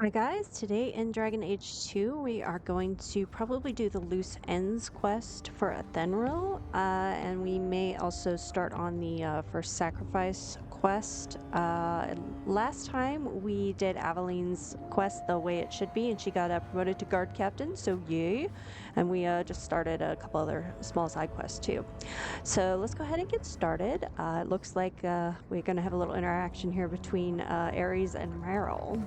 Hi guys, today in Dragon Age 2 we are going to probably do the Loose Ends quest for Athenril, and we may also start on the First Sacrifice quest. Last time we did Aveline's quest the way it should be, and she got promoted to guard captain, so yay! And we just started a couple other small side quests too. So let's go ahead and get started. It looks like we're going to have a little interaction here between Ares and Meryl.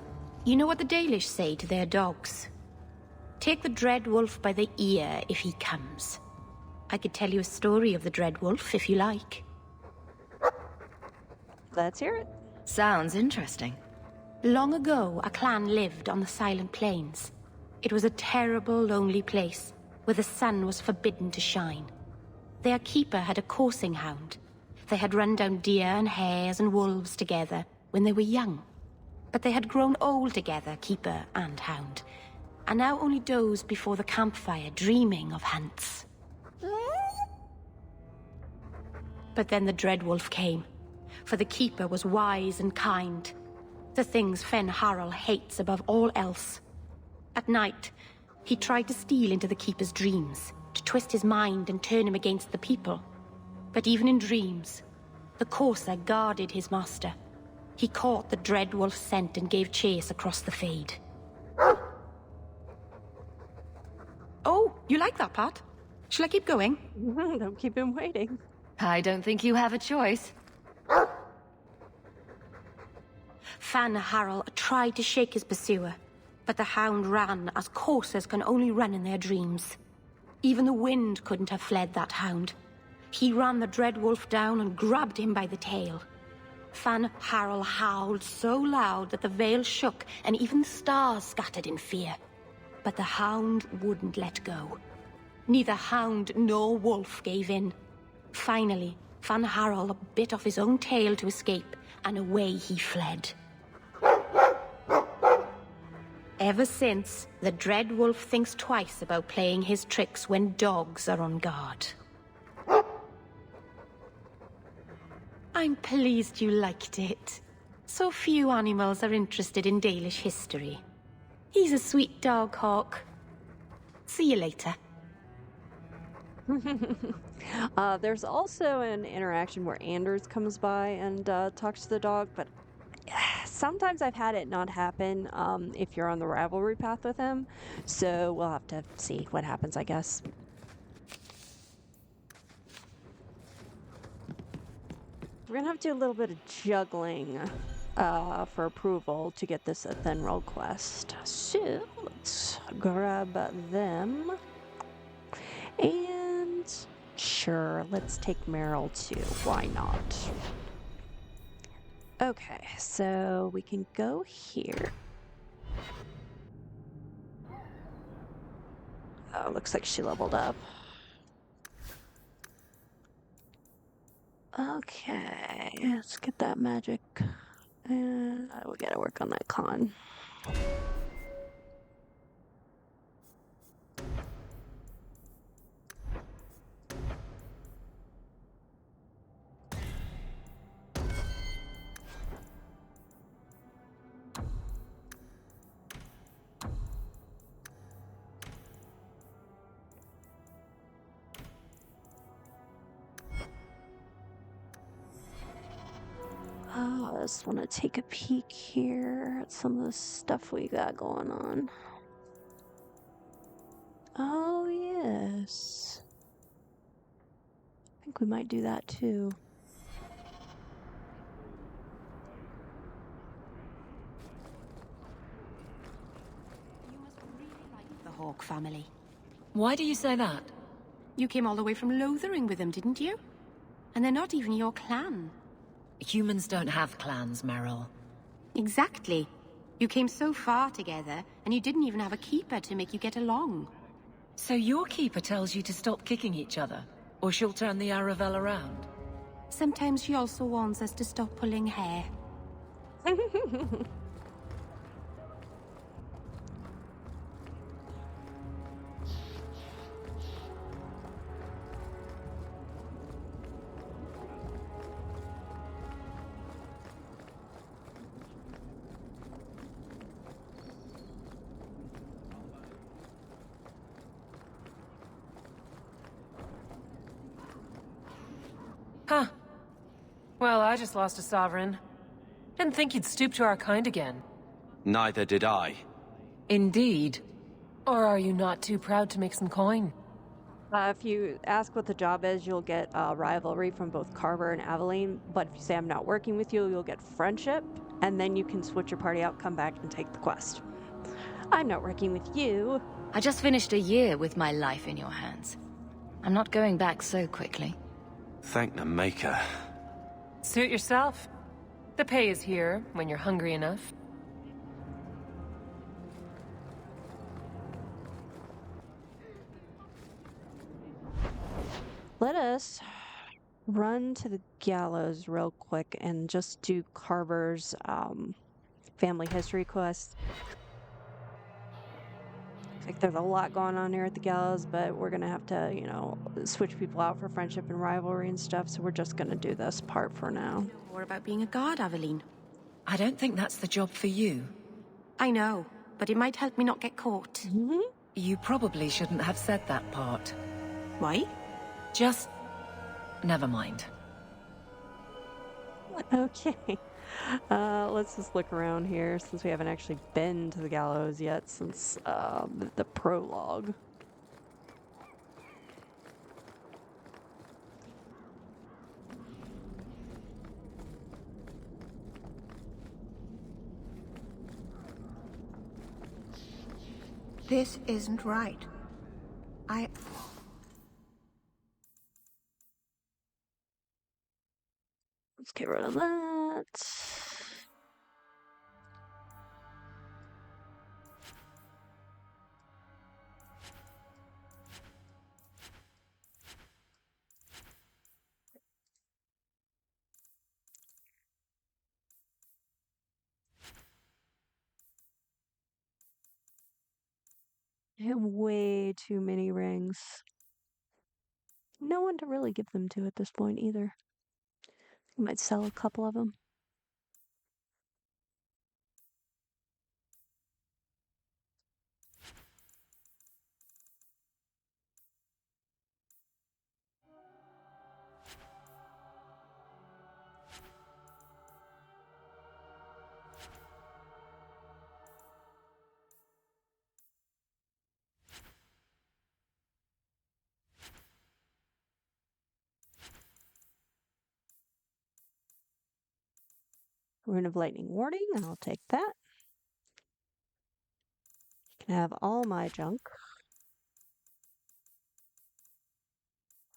You know what the Dalish say to their dogs? Take the Dread Wolf by the ear if he comes. I could tell you a story of the Dread Wolf if you like. Let's hear it. Sounds interesting. Long ago, a clan lived on the Silent Plains. It was a terrible, lonely place, where the sun was forbidden to shine. Their keeper had a coursing hound. They had run down deer and hares and wolves together when they were young. But they had grown old together, keeper and hound, and now only dozed before the campfire, dreaming of hunts. But then the Dread Wolf came, for the keeper was wise and kind. The things Athenril hates above all else. At night, he tried to steal into the keeper's dreams, to twist his mind and turn him against the people. But even in dreams, the courser guarded his master. He caught the Dread Wolf's scent and gave chase across the Fade. Oh, you like that part? Shall I keep going? Don't keep him waiting. I don't think you have a choice. Athenril tried to shake his pursuer, but the hound ran as coursers can only run in their dreams. Even the wind couldn't have fled that hound. He ran the Dread Wolf down and grabbed him by the tail. Athenril howled so loud that the veil shook and even the stars scattered in fear. But the hound wouldn't let go. Neither hound nor wolf gave in. Finally, Athenril bit off his own tail to escape, and away he fled. Ever since, the Dread Wolf thinks twice about playing his tricks when dogs are on guard. I'm pleased you liked it. So few animals are interested in Dalish history. He's a sweet dog, Hawke. See you later. There's also an interaction where Anders comes by and talks to the dog, but sometimes I've had it not happen if you're on the rivalry path with him. So we'll have to see what happens, I guess. We're gonna have to do a little bit of juggling for approval to get this Athenril quest. So let's grab them. And sure, let's take Meryl too. Why not? Okay, so we can go here. Oh, looks like she leveled up. Okay, let's get that magic. And we gotta work on that con. Oh, I just want to take a peek here at some of the stuff we got going on. Oh, yes. I think we might do that too. You must really like the Hawke family. Why do you say that? You came all the way from Lothering with them, didn't you? And they're not even your clan. Humans don't have clans, Meryl. Exactly. You came so far together, and you didn't even have a keeper to make you get along. So your keeper tells you to stop kicking each other, or she'll turn the Aravel around? Sometimes she also warns us to stop pulling hair. Well, I just lost a sovereign. Didn't think you'd stoop to our kind again. Neither did I. Indeed. Or are you not too proud to make some coin? If you ask what the job is, you'll get rivalry from both Carver and Aveline. But if you say I'm not working with you, you'll get friendship. And then you can switch your party out, come back, and take the quest. I'm not working with you. I just finished a year with my life in your hands. I'm not going back so quickly. Thank the Maker. Suit yourself. The pay is here, when you're hungry enough. Let us run to the gallows real quick and just do Carver's family history quest. Like there's a lot going on here at the gallows, but we're gonna have to, you know, switch people out for friendship and rivalry and stuff, so we're just gonna do this part for now. More about being a guard, Aveline. I don't think that's the job for you. I know, but it might help me not get caught. You probably shouldn't have said that part. Why? Just... never mind. Okay. Let's just look around here since we haven't actually been to the gallows yet since the prologue. This isn't right. Let's get rid of that. I have way too many rings. No one to really give them to at this point either. I might sell a couple of them. Rune of Lightning Warding, I'll take that. You can have all my junk.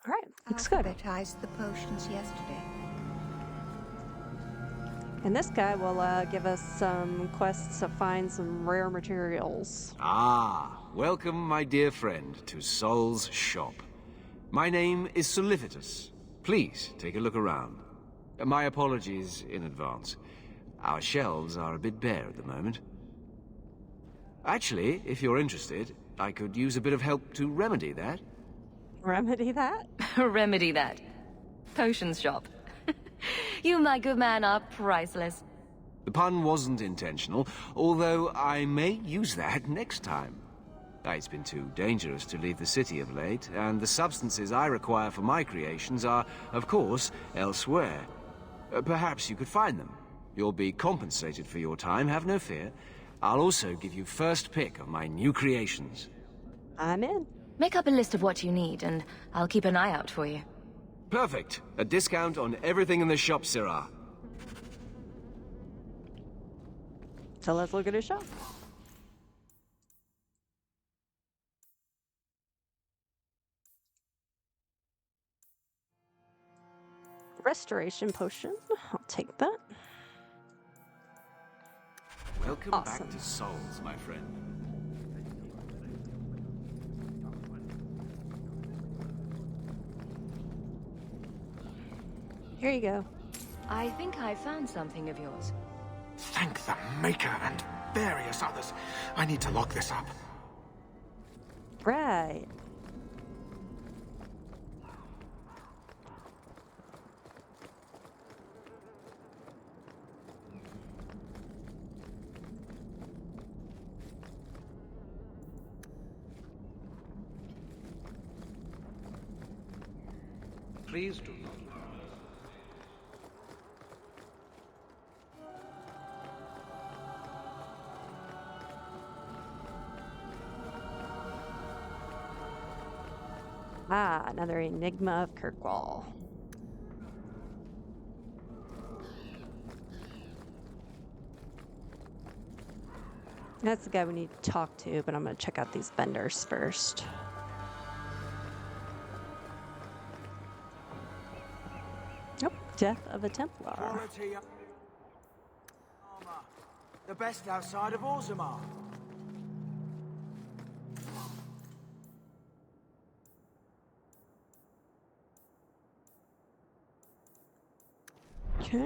Alright, looks good. Alphabetized the potions yesterday. And this guy will give us some quests to find some rare materials. Ah, welcome, my dear friend, to Sol's shop. My name is Solicitus. Please take a look around. My apologies in advance. Our shelves are a bit bare at the moment. Actually, if you're interested, I could use a bit of help to remedy that. Remedy that? Remedy that. Potions shop. You, my good man, are priceless. The pun wasn't intentional, although I may use that next time. It's been too dangerous to leave the city of late, and the substances I require for my creations are, of course, elsewhere. Perhaps you could find them. You'll be compensated for your time, have no fear. I'll also give you first pick of my new creations. I'm in. Make up a list of what you need, and I'll keep an eye out for you. Perfect. A discount on everything in the shop, Syrah. So let's look at his shop. Restoration potion. I'll take that. Welcome Awesome. back to Sol's, my friend. Here you go. I think I found something of yours. Thank the Maker and various others. I need to lock this up. Right. Please do not. Ah, another Enigma of Kirkwall. That's the guy we need to talk to, but I'm going to check out these vendors first. Nope, Death of a Templar. Quality armor. The best outside of Orzammar. Okay.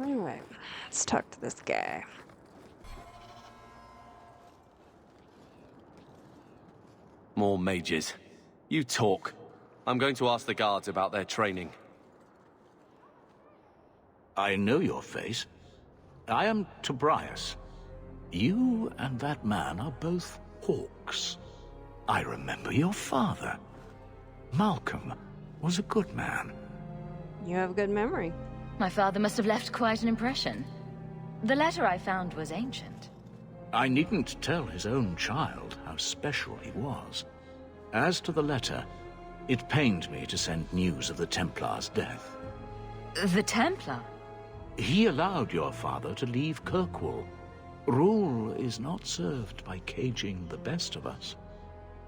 Anyway, let's talk to this guy. More mages. You talk. I'm going to ask the guards about their training. I know your face. I am Tobias. You and that man are both Hawks. I remember your father. Malcolm was a good man. You have a good memory. My father must have left quite an impression. The letter I found was ancient. I needn't tell his own child how special he was. As to the letter, it pained me to send news of the Templar's death. The Templar? He allowed your father to leave Kirkwall. Rule is not served by caging the best of us.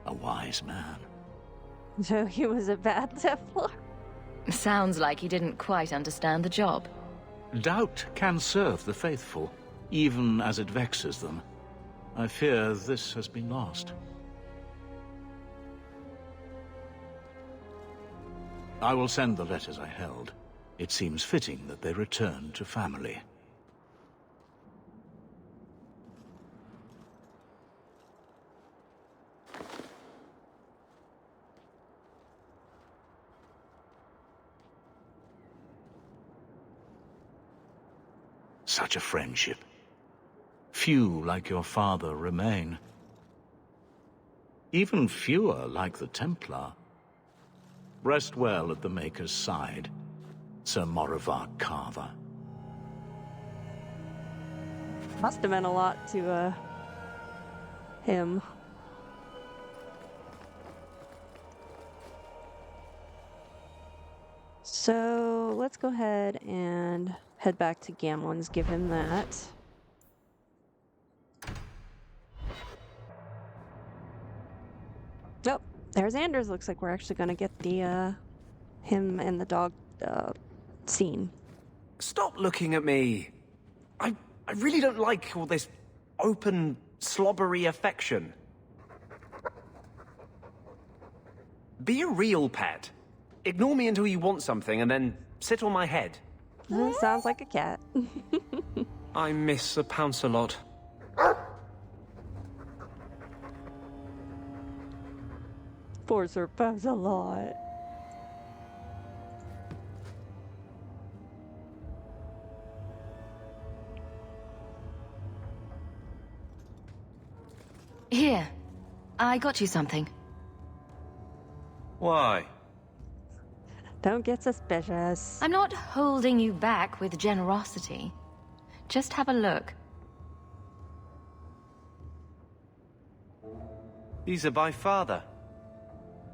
A wise man. So he was a bad Templar? Sounds like he didn't quite understand the job. Doubt can serve the faithful, even as it vexes them. I fear this has been lost. I will send the letters I held. It seems fitting that they return to family. Such a friendship. Few like your father remain. Even fewer like the Templar. Rest well at the Maker's side, Sir Morivar Carver. Must have meant a lot to, him. So, let's go ahead and head back to Gamlen's, give him that. Oh, there's Anders. Looks like we're actually going to get the, him and the dog, scene. Stop looking at me. I really don't like all this open, slobbery affection. Be a real pet. Ignore me until you want something and then sit on my head. Sounds like a cat. I miss a pounce a lot. Poor Sir Pounce a lot. Here, I got you something. Why? Don't get suspicious. I'm not holding you back with generosity. Just have a look. These are by father.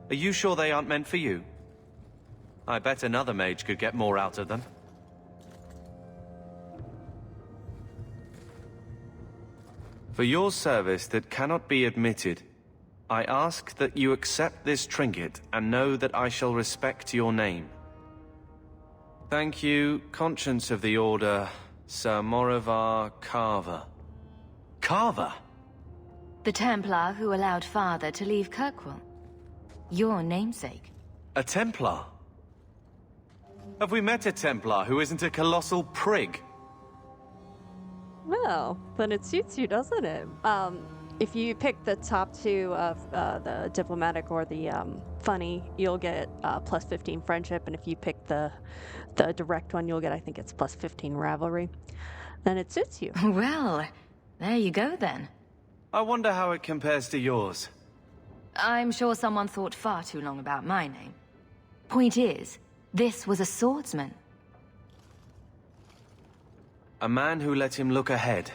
Are you sure they aren't meant for you? I bet another mage could get more out of them. For your service that cannot be admitted, I ask that you accept this trinket and know that I shall respect your name. Thank you, Conscience of the Order, Sir Morivar Carver. Carver? The Templar who allowed father to leave Kirkwall. Your namesake. A Templar? Have we met a Templar who isn't a colossal prig? Well, then it suits you, doesn't it? If you pick the top two of the diplomatic or the funny, you'll get plus 15 friendship, and if you pick the direct one, you'll get, I think it's plus 15 rivalry. Then it suits you. Well, there you go then. I wonder how it compares to yours. I'm sure someone thought far too long about my name. Point is, this was a swordsman. A man who let him look ahead.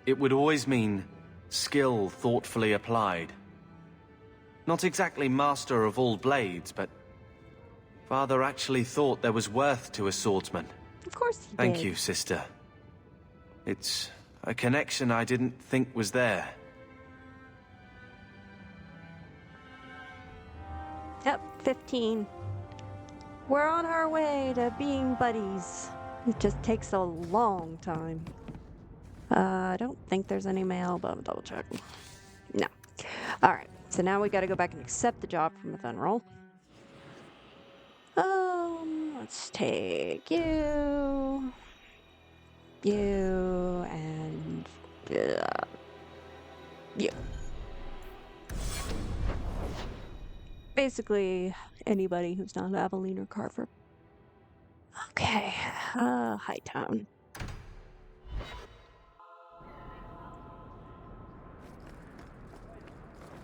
It would always mean skill thoughtfully applied. Not exactly master of all blades, but Father actually thought there was worth to a swordsman. Of course he did. Thank you, sister. It's a connection I didn't think was there. Yep, 15. We're on our way to being buddies. It just takes a long time. I don't think there's any mail, but I'll double check. No. Alright, so now we gotta go back and accept the job from Athenril. Let's take you, and you. Basically, anybody who's not Aveline or Carver. Okay, Hightown.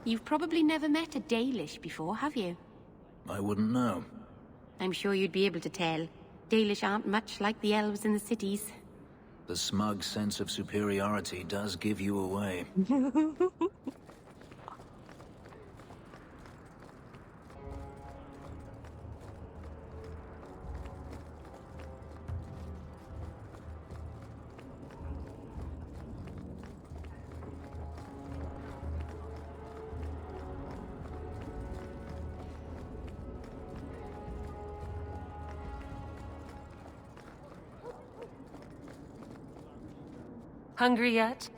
You've probably never met a Dalish before, have you? I wouldn't know. I'm sure you'd be able to tell. Dalish aren't much like the elves in the cities. The smug sense of superiority does give you away. Hungry yet?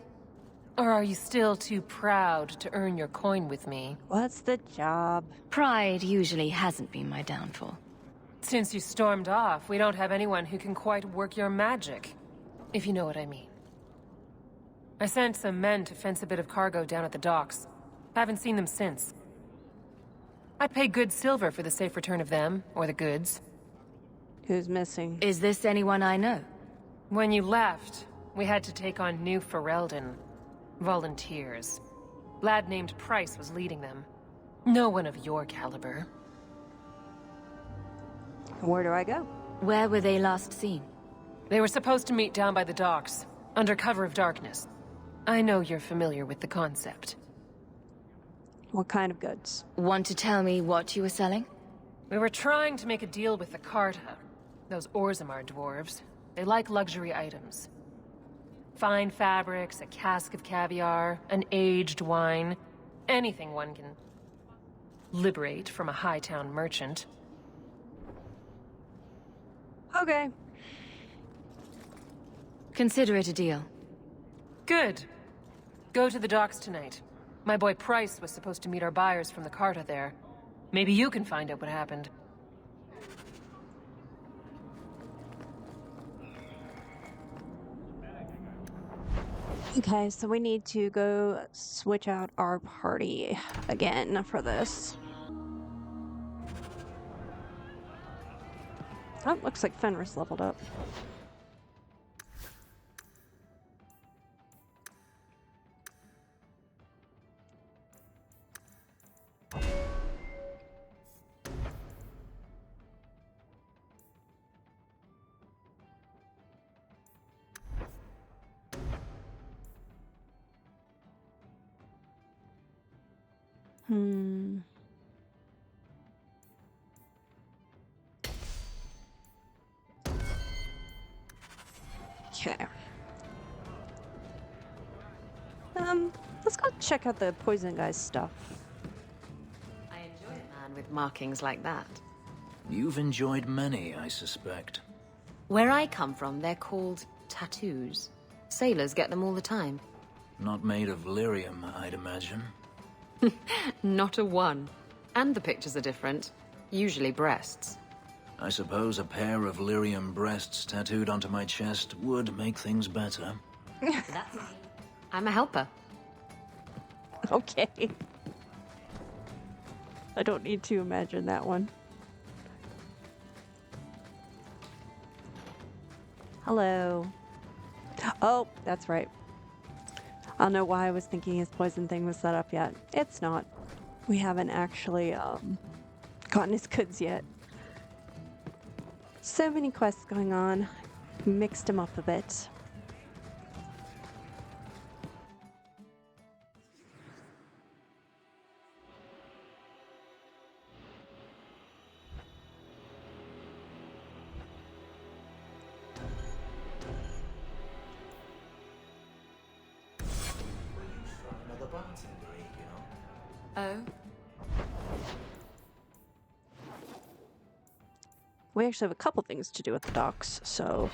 Or are you still too proud to earn your coin with me? What's the job? Pride usually hasn't been my downfall. Since you stormed off, we don't have anyone who can quite work your magic, if you know what I mean. I sent some men to fence a bit of cargo down at the docks. Haven't seen them since. I'd pay good silver for the safe return of them, or the goods. Who's missing? Is this anyone I know? When you left, we had to take on New Ferelden. Volunteers. Lad named Price was leading them. No one of your caliber. Where do I go? Where were they last seen? They were supposed to meet down by the docks, under cover of darkness. I know you're familiar with the concept. What kind of goods? Want to tell me what you were selling? We were trying to make a deal with the Carta. Those Orzammar dwarves. They like luxury items. Fine fabrics, a cask of caviar, an aged wine. Anything one can liberate from a Hightown merchant. Okay. Consider it a deal. Good. Go to the docks tonight. My boy Price was supposed to meet our buyers from the Carta there. Maybe you can find out what happened. Okay, so we need to go switch out our party again for this. Oh, looks like Fenris leveled up. Okay. Let's go check out the poison guy's stuff. I enjoy a man with markings like that. You've enjoyed many, I suspect. Where I come from, they're called tattoos. Sailors get them all the time. Not made of lyrium, I'd imagine. Not a one. And the pictures are different. Usually breasts. I suppose a pair of lyrium breasts tattooed onto my chest would make things better. That's me. I'm a helper. Okay. I don't need to imagine that one. Hello. Oh, that's right. I don't know why I was thinking his poison thing was set up yet. It's not. We haven't actually gotten his goods yet. So many quests going on. Mixed him up a bit. Oh? We actually have a couple things to do at the docks, so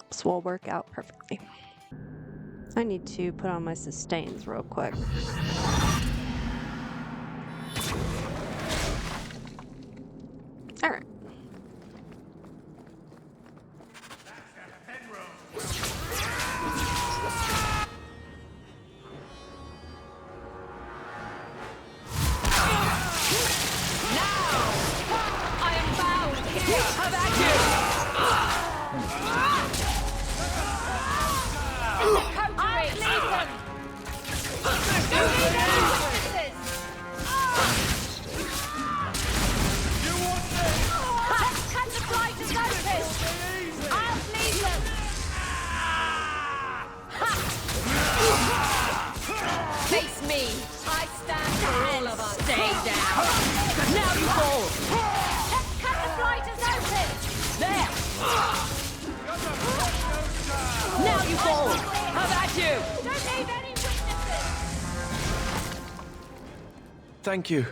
this will work out perfectly. I need to put on my sustains real quick. All right. Face me! I stand for all of us! Stay down! Now you fall! Cut the flighters open! There! Now you fall! How about you? Don't leave any witnesses! Thank you.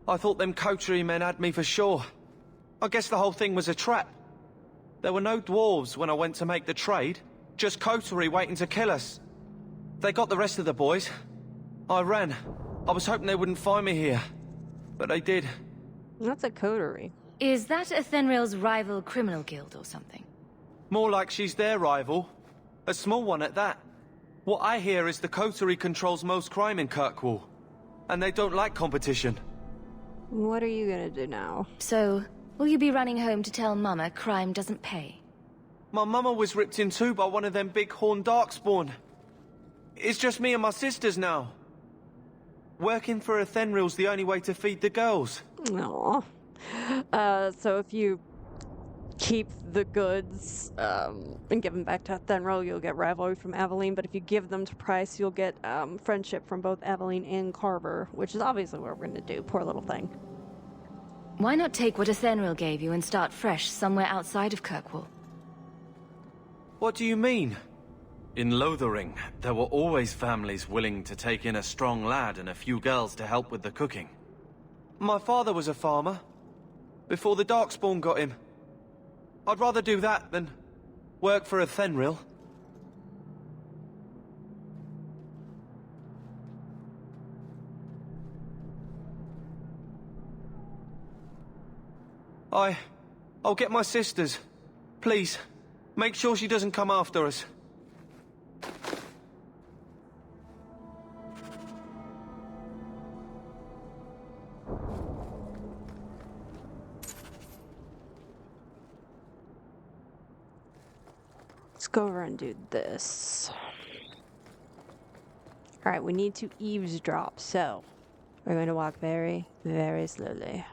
I thought them coterie men had me for sure. I guess the whole thing was a trap. There were no dwarves when I went to make the trade. Just coterie waiting to kill us. They got the rest of the boys. I ran. I was hoping they wouldn't find me here. But they did. That's a coterie. Is that Athenril's rival criminal guild or something? More like she's their rival. A small one at that. What I hear is the coterie controls most crime in Kirkwall. And they don't like competition. What are you gonna do now? So, will you be running home to tell Mama crime doesn't pay? My mama was ripped in two by one of them big horned darkspawn. It's just me and my sisters now. Working for Athenril's the only way to feed the girls. Aww. So if you keep the goods and give them back to Athenril, you'll get rivalry from Aveline, but if you give them to Price, you'll get friendship from both Aveline and Carver, which is obviously what we're going to do. Poor little thing. Why not take what Athenril gave you and start fresh somewhere outside of Kirkwall? What do you mean? In Lothering, there were always families willing to take in a strong lad and a few girls to help with the cooking. My father was a farmer, before the Darkspawn got him. I'd rather do that than work for Athenril. I'll get my sisters. Please, make sure she doesn't come after us. Let's go over and do this. Alright, we need to eavesdrop, so we're going to walk very, very slowly.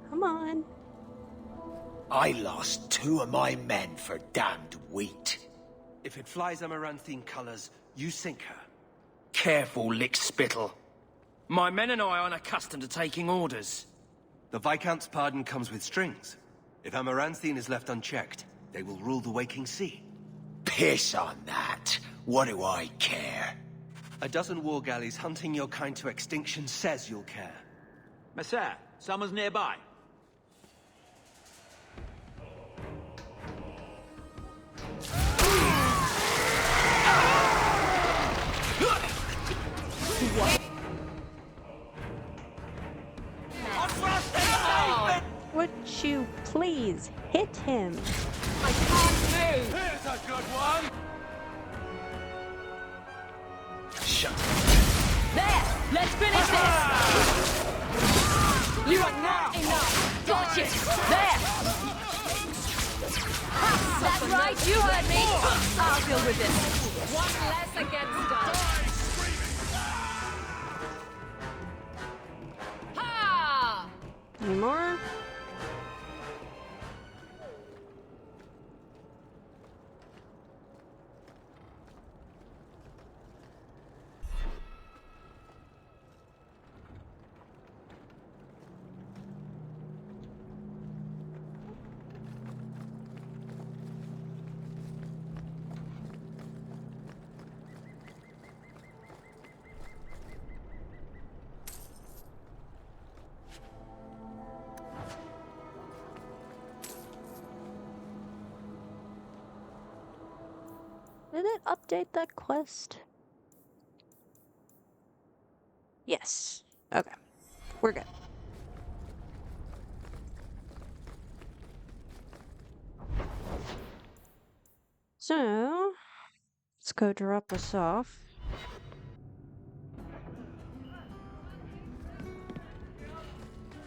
Come on. I lost 2 of my men for damned wheat. If it flies Amaranthine colors, you sink her. Careful, lick-spittle. My men and I aren't accustomed to taking orders. The Viscount's pardon comes with strings. If Amaranthine is left unchecked, they will rule the waking sea. Piss on that. What do I care? A dozen war galleys hunting your kind to extinction says you'll care. Messere, someone's nearby. Would you please hit him? I can't move! Here's a good one! Shut up. There! Let's finish this! You are not enough! Gotcha! shit! There! Ha! That's right, you heard me! I'll deal with this. One less against us. Ha! Any more? Did it update that quest? Yes. Okay. We're good. So, let's go drop this off.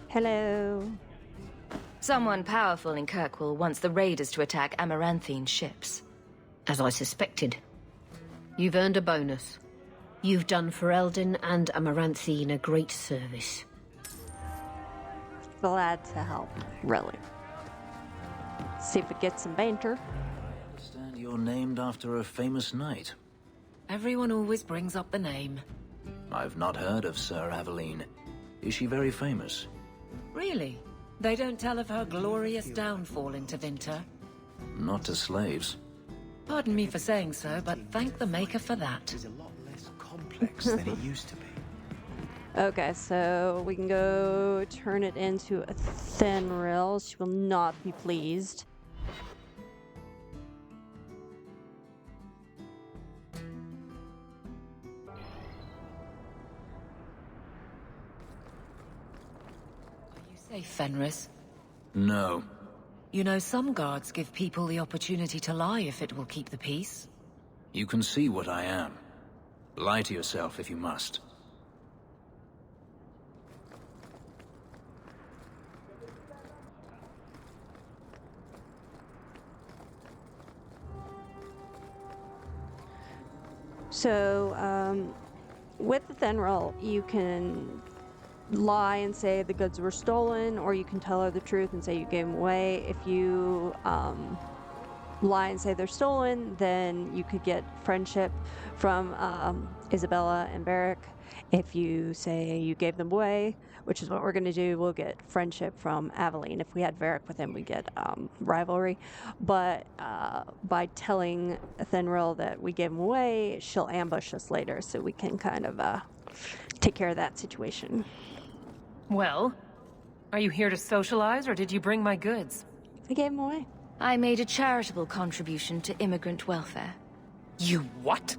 Hello. Someone powerful in Kirkwall wants the raiders to attack Amaranthine ships. As I suspected. You've earned a bonus. You've done Ferelden and Amaranthine a great service. Glad to help, really. See if we get some banter. I understand you're named after a famous knight. Everyone always brings up the name. I've not heard of Sir Aveline. Is she very famous? Really? They don't tell of her glorious downfall into Winter? Not to slaves. Pardon me for saying so, but thank the Maker for that. It's a lot less complex than it used to be. Okay, so we can go turn it into Athenril. She will not be pleased. You say Fenris? No. You know, some guards give people the opportunity to lie if it will keep the peace. You can see what I am. Lie to yourself if you must. So, with Athenril, you can lie and say the goods were stolen, or you can tell her the truth and say you gave them away. If you lie and say they're stolen, then you could get friendship from Isabella and Beric. If you say you gave them away, which is what we're going to do, we'll get friendship from Aveline. If we had Beric with him, we get rivalry. But by telling Athenril that we gave him away, she'll ambush us later, so we can kind of take care of that situation. Well, are you here to socialize, or did you bring my goods? I gave them away. I made a charitable contribution to immigrant welfare. You what?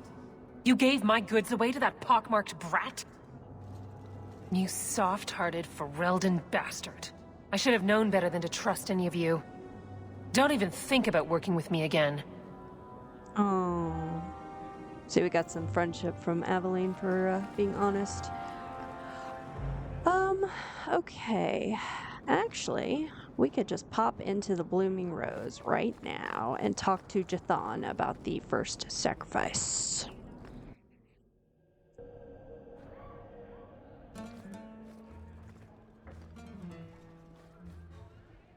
You gave my goods away to that pockmarked brat? You soft-hearted Ferelden bastard. I should have known better than to trust any of you. Don't even think about working with me again. Oh. So we got some friendship from Aveline for being honest. Okay. Actually, we could just pop into the Blooming Rose right now and talk to Jathan about the first sacrifice.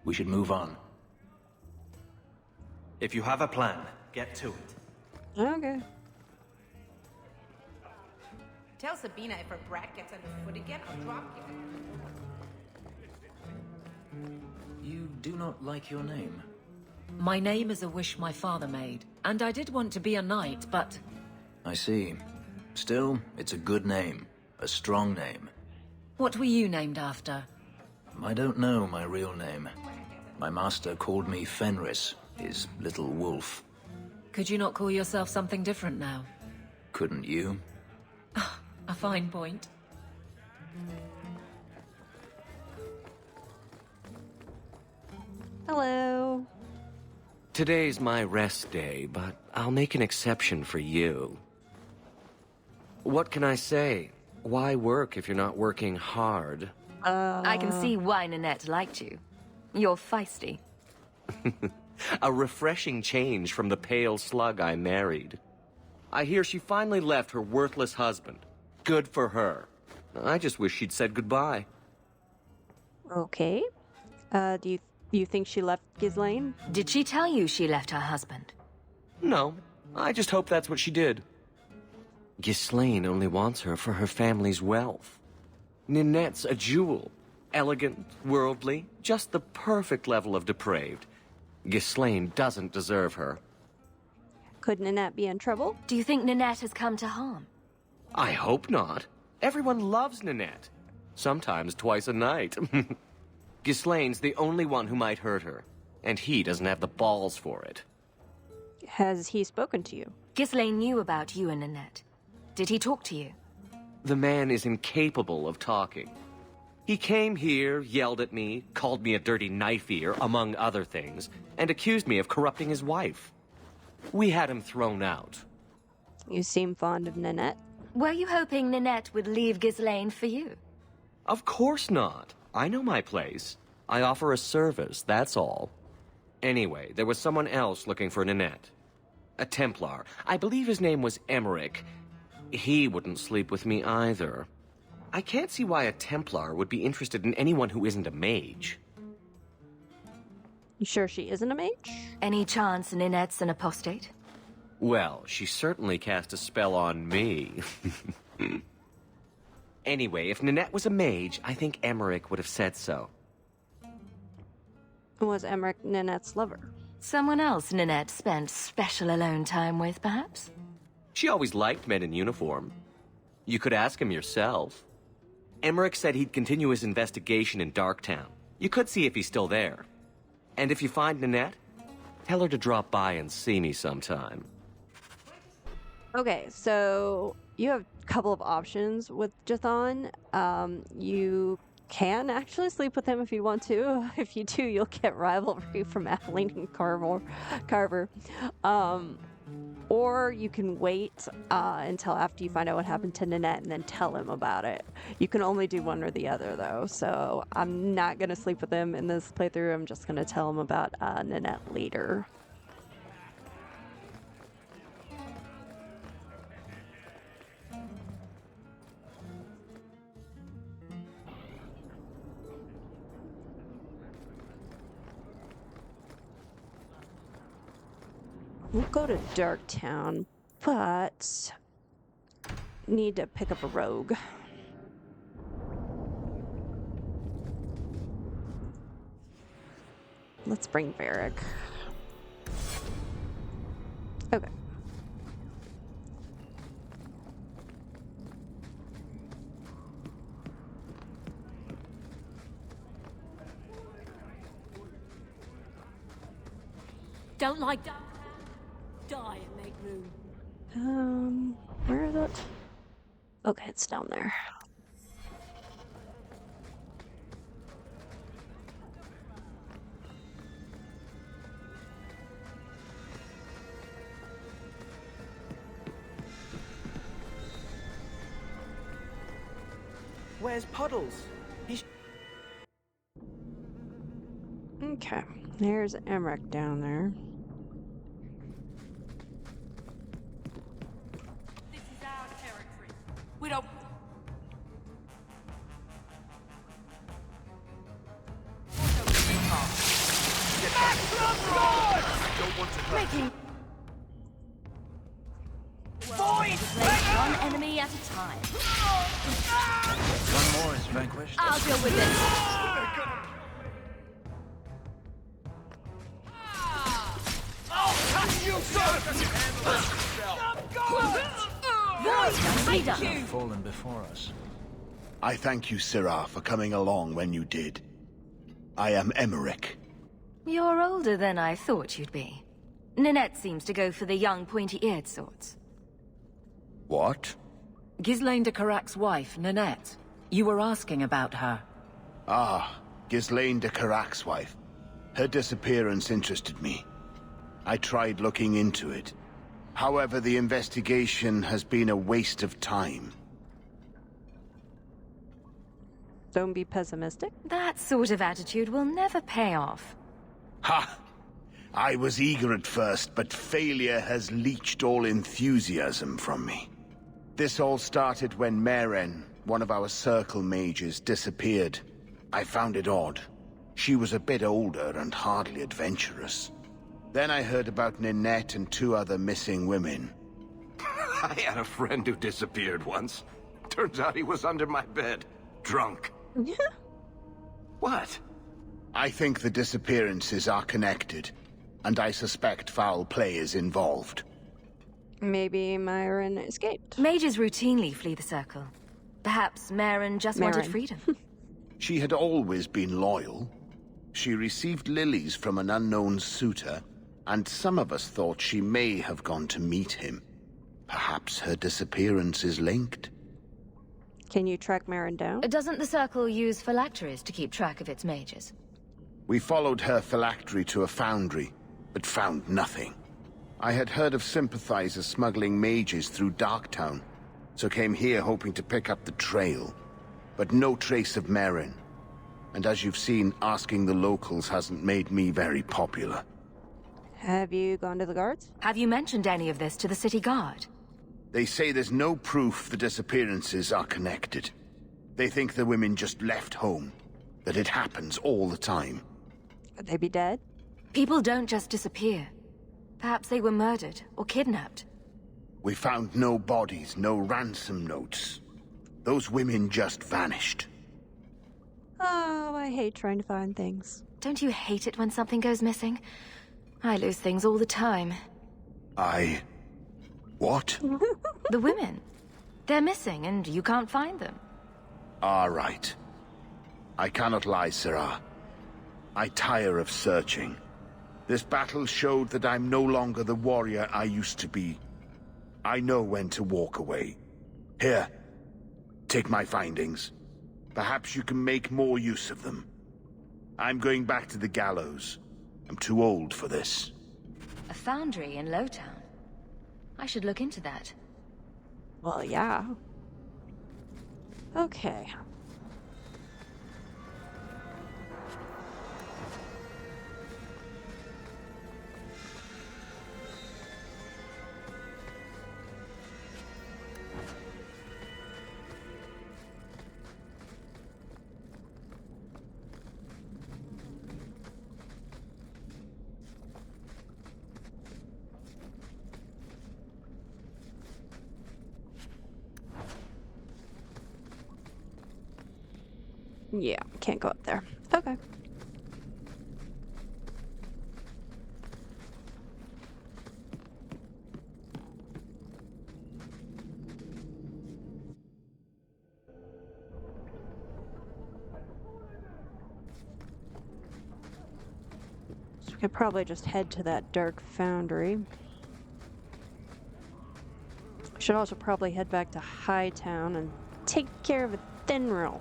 We should move on. If you have a plan, get to it. Okay. Tell Sabina if her brat gets underfoot again, I'll drop you. You do not like your name? My name is a wish my father made, and I did want to be a knight, but... I see. Still, it's a good name. A strong name. What were you named after? I don't know my real name. My master called me Fenris, his little wolf. Could you not call yourself something different now? Couldn't you? A fine point. Hello. Today's my rest day, but I'll make an exception for you. What can I say? Why work if you're not working hard? I can see why Nanette liked you. You're feisty. A refreshing change from the pale slug I married. I hear she finally left her worthless husband. Good for her. I just wish she'd said goodbye. Okay. Do you think she left Ghislaine? Did she tell you she left her husband? No, I just hope that's what she did. Ghislaine only wants her for her family's wealth. Ninette's a jewel. Elegant, worldly, just the perfect level of depraved. Ghislaine doesn't deserve her. Could Ninette be in trouble? Do you think Ninette has come to harm? I hope not. Everyone loves Ninette. Sometimes twice a night. Ghislaine's the only one who might hurt her, and he doesn't have the balls for it. Has he spoken to you? Ghislaine knew about you and Ninette. Did he talk to you? The man is incapable of talking. He came here, yelled at me, called me a dirty knife-ear, among other things, and accused me of corrupting his wife. We had him thrown out. You seem fond of Ninette. Were you hoping Ninette would leave Ghislaine for you? Of course not. I know my place. I offer a service, that's all. Anyway, there was someone else looking for Ninette. A Templar. I believe his name was Emmerich. He wouldn't sleep with me either. I can't see why a Templar would be interested in anyone who isn't a mage. You sure she isn't a mage? Any chance Ninette's an apostate? Well, she certainly cast a spell on me. Anyway, if Ninette was a mage, I think Emmerich would have said so. Was Emmerich Ninette's lover? Someone else Ninette spent special alone time with, perhaps? She always liked men in uniform. You could ask him yourself. Emmerich said he'd continue his investigation in Darktown. You could see if he's still there. And if you find Ninette, tell her to drop by and see me sometime. Okay, so you have a couple of options with Jathan. You can actually sleep with him if you want to. If you do, you'll get rivalry from Athenril and Carver. Or you can wait until after you find out what happened to Ninette and then tell him about it. You can only do one or the other, though. So I'm not going to sleep with him in this playthrough. I'm just going to tell him about Ninette later. We'll go to Darktown, but need to pick up a rogue. Let's bring Varric. Okay. Don't like that. Die and make room. Where is it? Okay, it's down there. Where's Puddles? Okay, there's Emmerich down there. We don't... Making... One enemy at a time. One more is vanquished. I'll deal with this. I'll cut you, son! You have fallen before us. I thank you, Sirrah, for coming along when you did. I am Emmerich. You're older than I thought you'd be. Ninette seems to go for the young, pointy-eared sorts. What? Ghislaine de Carac's wife, Ninette. You were asking about her. Ah, Ghislaine de Carac's wife. Her disappearance interested me. I tried looking into it. However, the investigation has been a waste of time. Don't be pessimistic. That sort of attitude will never pay off. Ha! I was eager at first, but failure has leached all enthusiasm from me. This all started when Maren, one of our circle mages, disappeared. I found it odd. She was a bit older and hardly adventurous. Then I heard about Ninette and 2 other missing women. I had a friend who disappeared once. Turns out he was under my bed, drunk. What? I think the disappearances are connected, and I suspect foul play is involved. Maybe Myron escaped. Mages routinely flee the circle. Perhaps Maren just wanted freedom. She had always been loyal. She received lilies from an unknown suitor, and some of us thought she may have gone to meet him. Perhaps her disappearance is linked. Can you track Maren down? Doesn't the circle use phylacteries to keep track of its mages? We followed her phylactery to a foundry, but found nothing. I had heard of sympathizers smuggling mages through Darktown, so came here hoping to pick up the trail. But no trace of Maren. And as you've seen, asking the locals hasn't made me very popular. Have you gone to the guards? Have you mentioned any of this to the city guard? They say there's no proof the disappearances are connected. They think the women just left home, that it happens all the time. Could they be dead? People don't just disappear. Perhaps they were murdered or kidnapped. We found no bodies, no ransom notes. Those women just vanished. Oh, I hate trying to find things. Don't you hate it when something goes missing? I lose things all the time. What? The women. They're missing and you can't find them. All right. I cannot lie, Sarah. I tire of searching. This battle showed that I'm no longer the warrior I used to be. I know when to walk away. Here, take my findings. Perhaps you can make more use of them. I'm going back to the gallows. I'm too old for this. A foundry in Lowtown. I should look into that. Well, yeah. Okay. Yeah, can't go up there. Okay. So we could probably just head to that dark foundry. Should also probably head back to Hightown and take care of Athenril.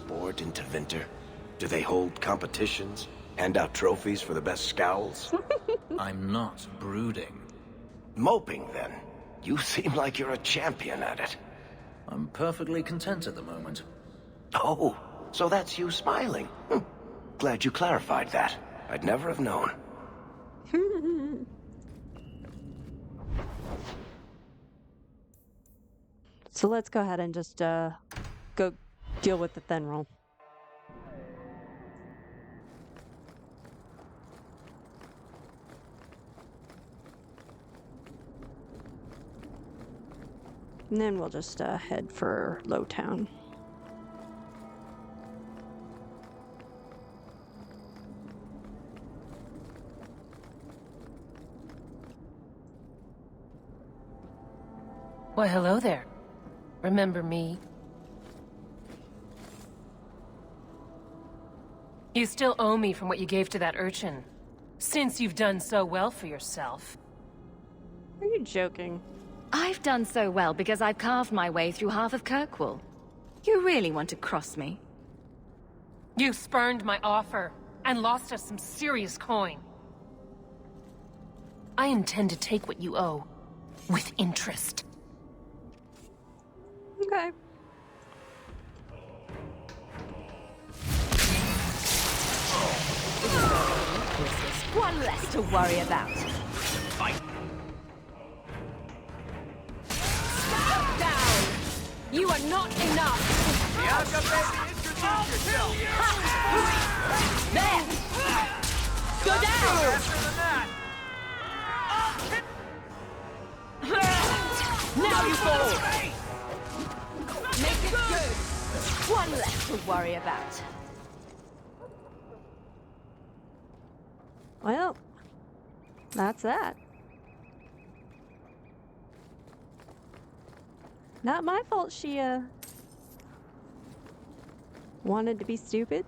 Bored into winter? Do they hold competitions? Hand out trophies for the best scowls? I'm not brooding. Moping, then? You seem like you're a champion at it. I'm perfectly content at the moment. Oh, so that's you smiling. Glad you clarified that. I'd never have known. So let's go ahead and just go deal with the Athenril. And then we'll just head for Lowtown. Why, hello there. Remember me? You still owe me from what you gave to that urchin. Since you've done so well for yourself. Are you joking? I've done so well because I've carved my way through half of Kirkwall. You really want to cross me? You spurned my offer, and lost us some serious coin. I intend to take what you owe, with interest. Okay. One less to worry about. Stop down! You are not enough! Bianca, baby, introduce yourself! There! Go down! Faster than that! Now you fall! Make it good! One less to worry about. Well, that's that. Not my fault she, wanted to be stupid.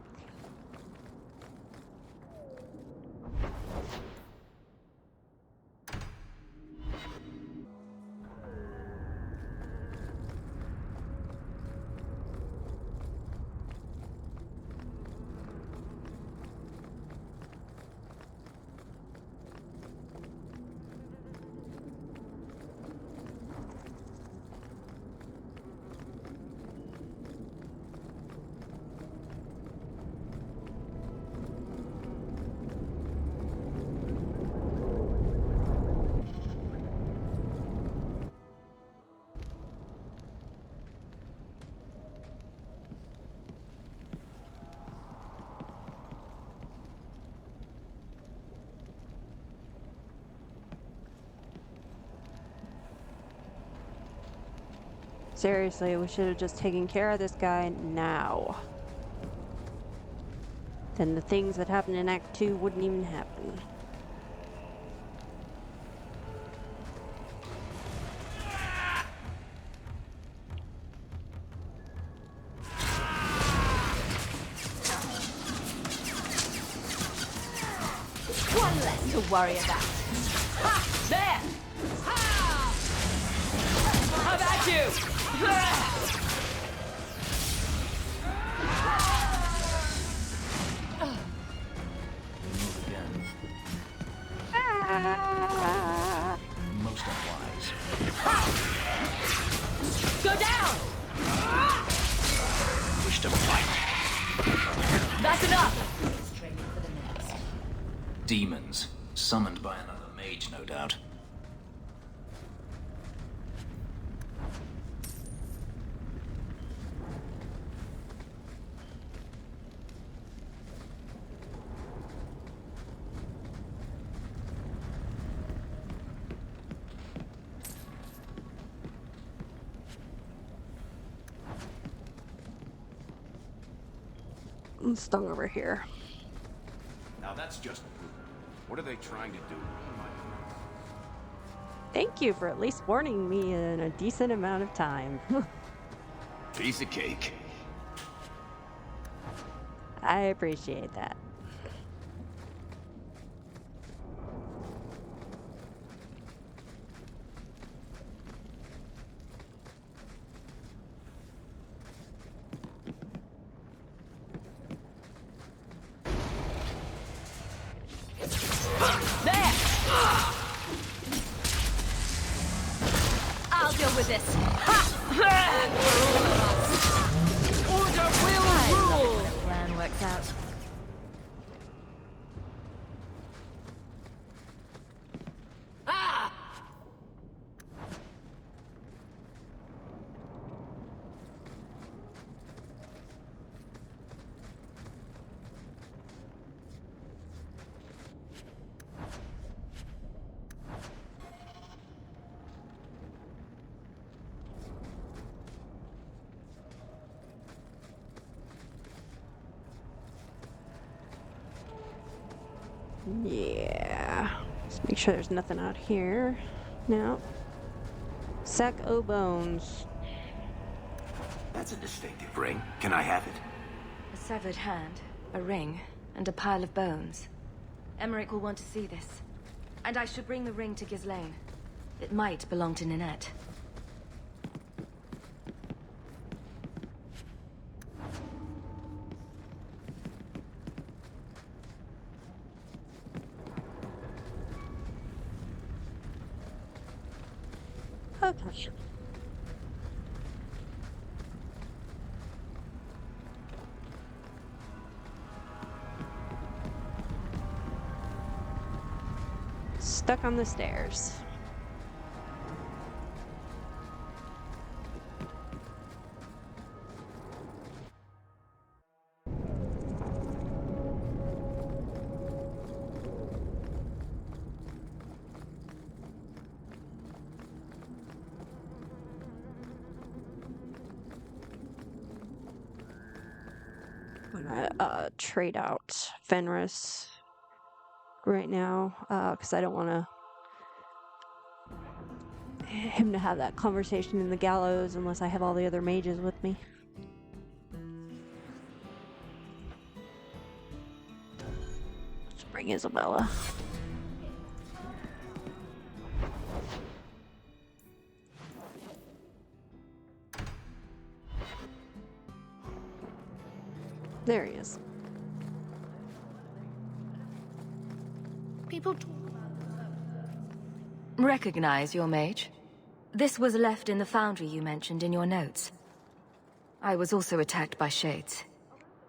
Seriously, we should have just taken care of this guy now. Then the things that happened in Act 2 wouldn't even happen. One less to worry about. Ha! There! Ha! How about you? Move again. Most unwise. Go down! Wish to fight. That's enough! Demons, summoned by another mage, no doubt. I'm stung over here. Now that's just... What are they trying to do? Thank you for at least warning me in a decent amount of time. Piece of cake. I appreciate that. There! I'll deal with this. Ha! Order will rule! The plan works out. Ah! Yeah. Just make sure there's nothing out here. No. Sack o' bones. That's a distinctive ring. Can I have it? A severed hand, a ring, and a pile of bones. Emmerich will want to see this. And I should bring the ring to Ghislaine. It might belong to Ninette. Okay. stuck on the stairs. I'm gonna trade out Fenris right now because I don't want him to have that conversation in the gallows unless I have all the other mages with me. Let's bring Isabella. There he is. People recognize your mage. This was left in the foundry you mentioned in your notes. I was also attacked by shades.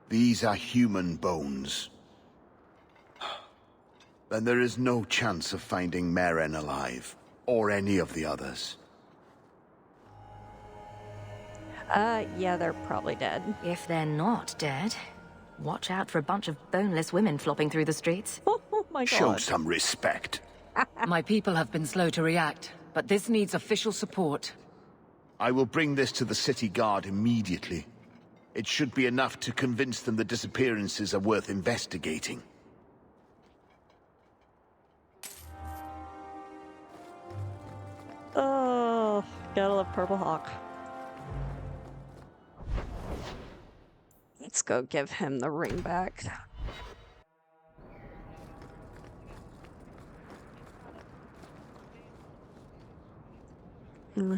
These are human bones. Then there is no chance of finding Meren alive, or any of the others. Yeah, they're probably dead. If they're not dead, watch out for a bunch of boneless women flopping through the streets. Oh my god. Show some respect. My people have been slow to react, but this needs official support. I will bring this to the city guard immediately. It should be enough to convince them the disappearances are worth investigating. Oh, gotta love Purple Hawke. Let's go give him the ring back.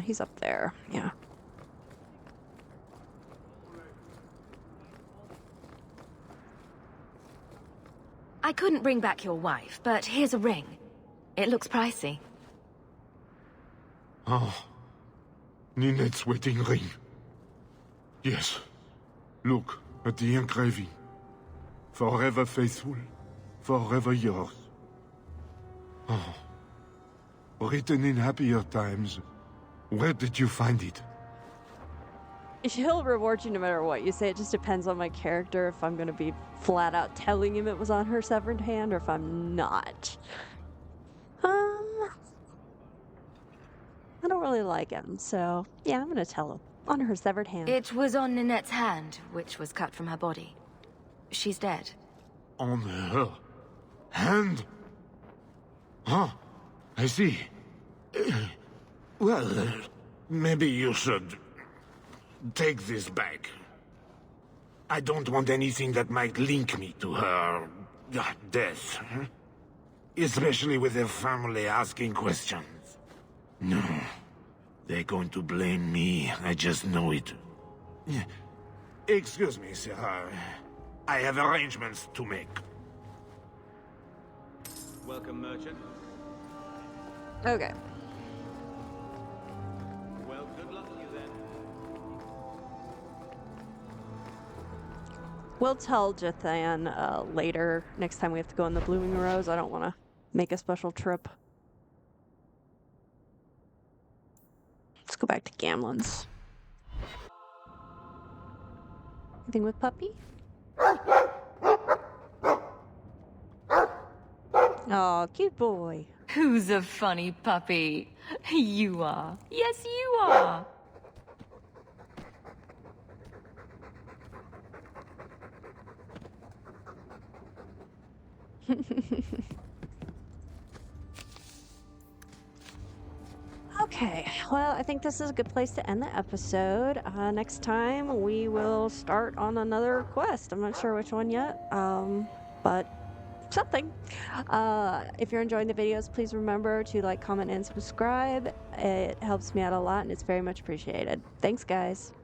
He's up there, yeah. I couldn't bring back your wife, but here's a ring. It looks pricey. Oh, Ninette's wedding ring. Yes, look at the engraving. Forever faithful, forever yours. Oh, written in happier times. Where did you find it? He'll reward you no matter what you say. It just depends on my character if I'm going to be flat out telling him it was on her severed hand or if I'm not. I don't really like him, so yeah, I'm going to tell him. On her severed hand. It was on Ninette's hand, which was cut from her body. She's dead. On her hand? Huh, I see. Well, maybe you should take this back. I don't want anything that might link me to her death. Especially with her family asking questions. No, they're going to blame me. I just know it. Excuse me, sir. I have arrangements to make. Welcome, merchant. Okay. Well, good luck to you then. We'll tell Jathan later, next time we have to go in the Blooming Rose. I don't want to make a special trip. Let's go back to Gamlen's. Anything with Puppy? Oh, cute boy. Who's a funny puppy? You are. Yes, you are. Okay, well, I think this is a good place to end the episode. Next time, we will start on another quest. I'm not sure which one yet, but something. If you're enjoying the videos, please remember to like, comment, and subscribe. It helps me out a lot, and it's very much appreciated. Thanks, guys.